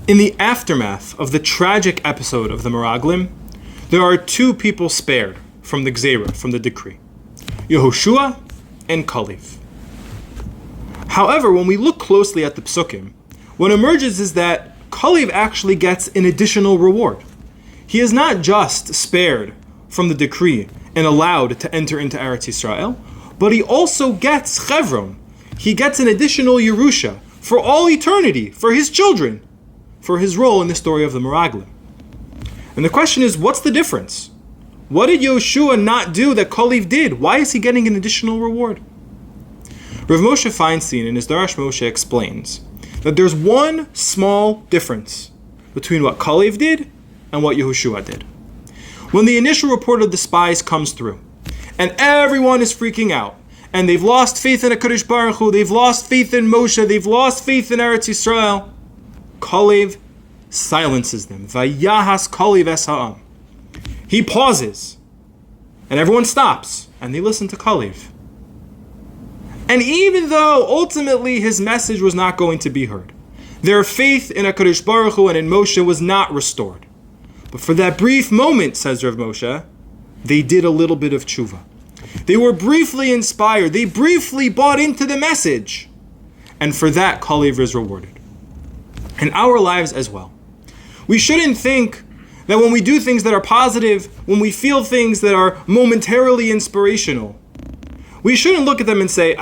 In the aftermath of the tragic episode of the Meraglim, there are two people spared from the Gzeira, from the decree: Yehoshua and Kalev. However, when we look closely at the Psukim, what emerges is that Kalev actually gets an additional reward. He is not just spared from the decree and allowed to enter into Eretz Yisrael, but he also gets Chevron. He gets an additional Yerusha for all eternity, for his children, for his role in the story of the Meraglim. And the question is, what's the difference? What did Yehoshua not do that Kalev did? Why is he getting an additional reward? Rav Moshe Feinstein in his Darash Moshe explains that there's one small difference between what Kalev did and what Yehoshua did. When the initial report of the spies comes through, and everyone is freaking out, and they've lost faith in HaKadosh Baruch Hu, they've lost faith in Moshe, they've lost faith in Eretz Yisrael, Kalev silences them. Vayahas Kalev es ha'am. He pauses, and everyone stops, and they listen to Kalev. And even though ultimately his message was not going to be heard, their faith in HaKadosh Baruch Hu and in Moshe was not restored. But for that brief moment, says Rav Moshe, they did a little bit of tshuva. They were briefly inspired. They briefly bought into the message. And for that, Kalev is rewarded. In our lives as well. We shouldn't think that when we do things that are positive, when we feel things that are momentarily inspirational, we shouldn't look at them and say,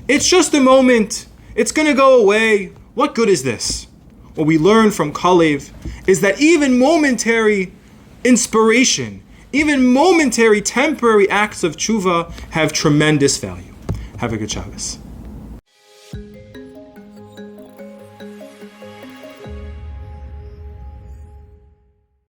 it's just a moment. It's going to go away. What good is this? What we learn from Kalev is that even momentary inspiration, even momentary temporary acts of tshuva have tremendous value. Have a good Shabbos.